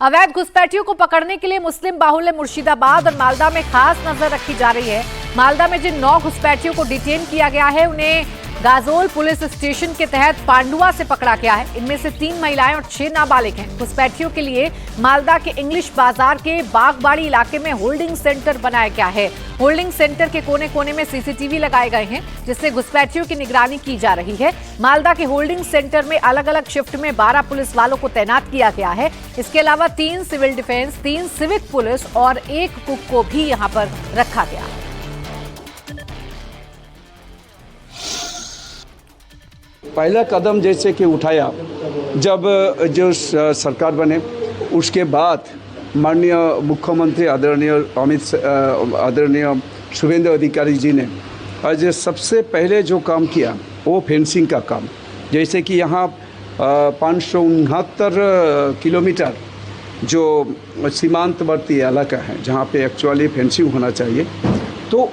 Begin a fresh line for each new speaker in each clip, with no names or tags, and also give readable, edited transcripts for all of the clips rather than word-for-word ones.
अवैध घुसपैठियों को पकड़ने के लिए मुस्लिम बाहुल्य मुर्शिदाबाद और मालदा में खास नजर रखी जा रही है। मालदा में जिन 9 घुसपैठियों को डिटेन किया गया है उन्हें गाजोल पुलिस स्टेशन के तहत पांडुआ से पकड़ा गया है। इनमें से 3 महिलाएं और 6 नाबालिग हैं। घुसपैठियों के लिए मालदा के इंग्लिश बाजार के बागबाड़ी इलाके में होल्डिंग सेंटर बनाया गया है। होल्डिंग सेंटर के कोने कोने में सीसीटीवी लगाए गए हैं जिससे घुसपैठियों की निगरानी की जा रही है। मालदा के होल्डिंग सेंटर में अलग अलग शिफ्ट में 12 पुलिस वालों को तैनात किया गया है। इसके अलावा 3 सिविल डिफेंस, 3 सिविक पुलिस और 1 कुक को भी यहां पर रखा गया है।
पहला कदम जैसे कि उठाया जब जो सरकार बने, उसके बाद माननीय मुख्यमंत्री आदरणीय शुभेंदु अधिकारी जी ने आज सबसे पहले जो काम किया वो फेंसिंग का काम। जैसे कि यहाँ 569 किलोमीटर जो सीमांतवर्ती इलाका है जहाँ पे एक्चुअली फेंसिंग होना चाहिए, तो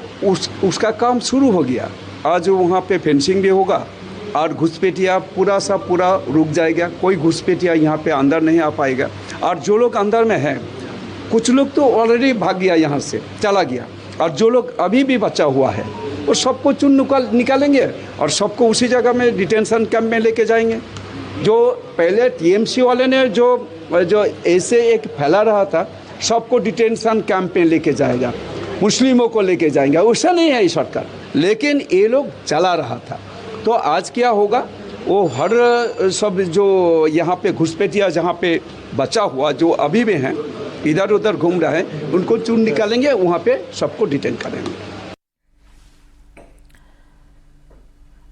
उसका काम शुरू हो गया। आज वहाँ पे फेंसिंग भी होगा और घुसपैठिया पूरा रुक जाएगा। कोई घुसपैठिया यहाँ पे अंदर नहीं आ पाएगा। और जो लोग अंदर में हैं, कुछ लोग तो ऑलरेडी भाग गया, यहाँ से चला गया, और जो लोग अभी भी बचा हुआ है वो सबको निकालेंगे और सबको उसी जगह में डिटेंशन कैंप में लेके जाएंगे। जो पहले टीएमसी वाले ने जो ऐसे एक फैला रहा था, सबको डिटेंशन कैंप में लेके जाएगा, मुस्लिमों को लेके जाएंगे, वैसा नहीं है ये सरकार। लेकिन ये लोग चला रहा था। तो आज क्या होगा, वो हर सब जो यहाँ पे घुसपैठिया जहाँ पे बचा हुआ जो अभी भी हैं, इधर उधर घूम रहे हैं, उनको चुन निकालेंगे, वहाँ पे सबको डिटेन करेंगे।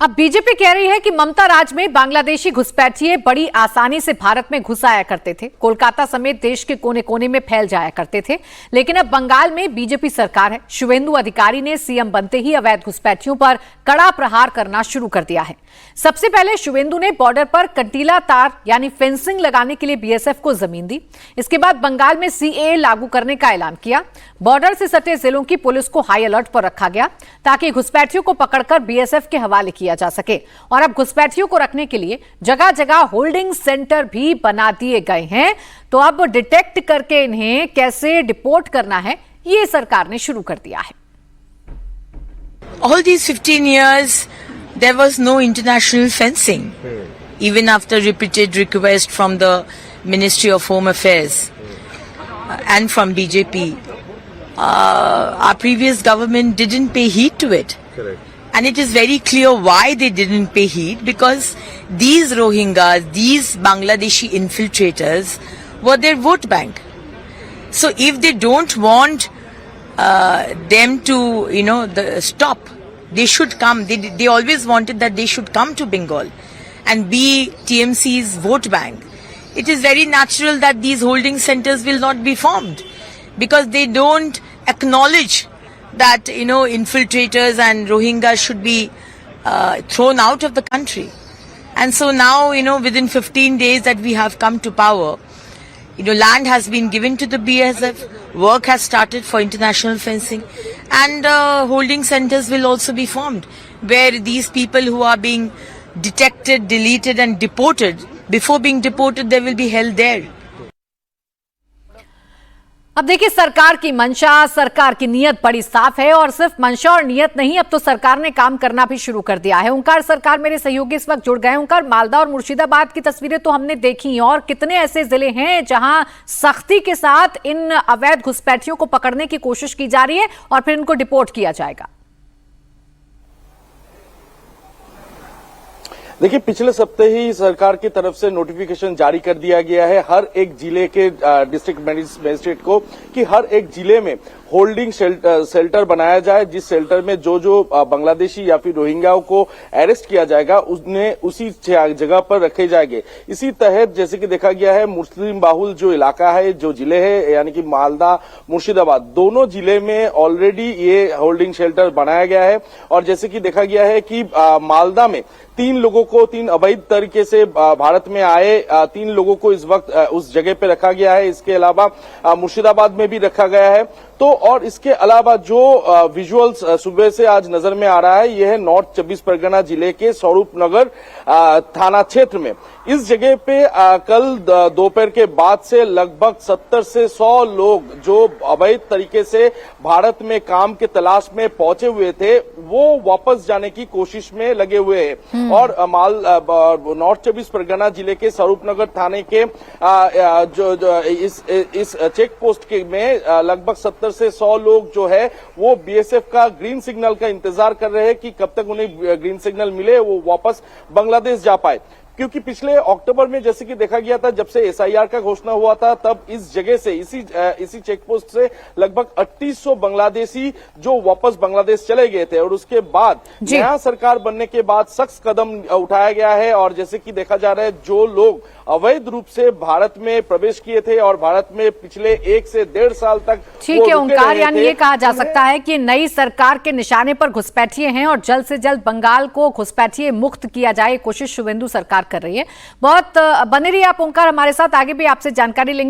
अब बीजेपी कह रही है कि ममता राज में बांग्लादेशी घुसपैठिए बड़ी आसानी से भारत में घुस आया करते थे, कोलकाता समेत देश के कोने कोने में फैल जाया करते थे। लेकिन अब बंगाल में बीजेपी सरकार है। शुभेंदु अधिकारी ने सीएम बनते ही अवैध घुसपैठियों पर कड़ा प्रहार करना शुरू कर दिया है। सबसे पहले शुभेंदु ने बॉर्डर पर कंटीला तार यानी फेंसिंग लगाने के लिए बीएसएफ को जमीन दी। इसके बाद बंगाल में सीएए लागू करने का ऐलान किया। बॉर्डर से सटे जिलों की पुलिस को हाई अलर्ट पर रखा गया ताकि घुसपैठियों को पकड़कर बीएसएफ के हवाले किया जा सके। और अब घुसपैठियों को रखने के लिए जगह जगह होल्डिंग सेंटर भी बना दिए गए हैं। तो अब डिटेक्ट करके इन्हें कैसे डिपोर्ट करना है, ये सरकार ने शुरू कर दिया है।
All these 15 years, there was no international fencing, even after repeated request from the Ministry of Home Affairs and from BJP. Our previous government didn't pay heed to it. Correct. And it is very clear why they didn't pay heed, because these Rohingyas, these Bangladeshi infiltrators were their vote bank. So if they don't want them to, stop, they should come. They always wanted that they should come to Bengal and be TMC's vote bank. It is very natural that these holding centers will not be formed because they don't acknowledge that, infiltrators and Rohingyas should be thrown out of the country. And so now, within 15 days that we have come to power, land has been given to the BSF, work has started for international fencing, and holding centers will also be formed where these people who are being detected, deleted and deported, before being deported, they will be held there.
अब देखिए, सरकार की मंशा, सरकार की नीयत बड़ी साफ है। और सिर्फ मंशा और नीयत नहीं, अब तो सरकार ने काम करना भी शुरू कर दिया है। ओंकार सरकार मेरे सहयोगी इस वक्त जुड़ गए। ओंकार, मालदा और मुर्शिदाबाद की तस्वीरें तो हमने देखी, और कितने ऐसे जिले हैं जहां सख्ती के साथ इन अवैध घुसपैठियों को पकड़ने की कोशिश की जा रही है और फिर इनको डिपोर्ट किया जाएगा।
देखिए, पिछले सप्ते ही सरकार की तरफ से नोटिफिकेशन जारी कर दिया गया है हर एक जिले के डिस्ट्रिक्ट मजिस्ट्रेट को कि हर एक जिले में होल्डिंग शेल्टर बनाया जाए, जिस शेल्टर में जो बांग्लादेशी या फिर रोहिंग्याओं को अरेस्ट किया जाएगा उन्हें उसी जगह पर रखे जाएंगे। इसी तहत जैसे कि देखा गया है, मुस्लिम बाहुल जो इलाका है, जो जिले है, यानी कि मालदा, मुर्शिदाबाद, दोनों जिले में ऑलरेडी ये होल्डिंग शेल्टर बनाया गया है। और जैसे कि देखा गया है कि मालदा में 3 लोगों को, 3 अवैध तरीके से भारत में आए 3 लोगों को इस वक्त उस जगह पे रखा गया है। इसके अलावा मुर्शिदाबाद में भी रखा गया है। तो और इसके अलावा जो विजुअल्स सुबह से आज नजर में आ रहा है, यह है नॉर्थ 24 परगना जिले के स्वरूप नगर थाना क्षेत्र में। इस जगह पे कल दोपहर के बाद से लगभग 70 से 100 लोग जो अवैध तरीके से भारत में काम के तलाश में पहुंचे हुए थे, वो वापस जाने की कोशिश में लगे हुए हैं। और नॉर्थ 24 परगना जिले के स्वरूपनगर थाने के इस चेक पोस्ट में लगभग 70 से 100 लोग जो है वो बीएसएफ का ग्रीन सिग्नल का इंतजार कर रहे हैं कि कब तक उन्हें ग्रीन सिग्नल मिले, वो वापस बांग्लादेश जा पाए। क्योंकि पिछले अक्टूबर में जैसे कि देखा गया था, जब से एसआईआर का घोषणा हुआ था, तब इस जगह से इसी चेक पोस्ट से लगभग 3800 बांग्लादेशी जो वापस बांग्लादेश चले गए थे। और उसके बाद नया सरकार बनने के बाद सख्त कदम उठाया गया है। और जैसे कि देखा जा रहा है, जो लोग अवैध रूप से भारत में प्रवेश किए थे और भारत में पिछले 1 से 1.5 साल तक,
ठीक है ओंकार, यानी ये कहा जा सकता है कि नई सरकार के निशाने पर घुसपैठिए हैं और जल्द से जल्द बंगाल को घुसपैठिए मुक्त किया जाए, कोशिश शुभेंदु सरकार कर रही है। बहुत बने रहिए आप ओंकार हमारे साथ, आगे भी आपसे जानकारी लेंगे।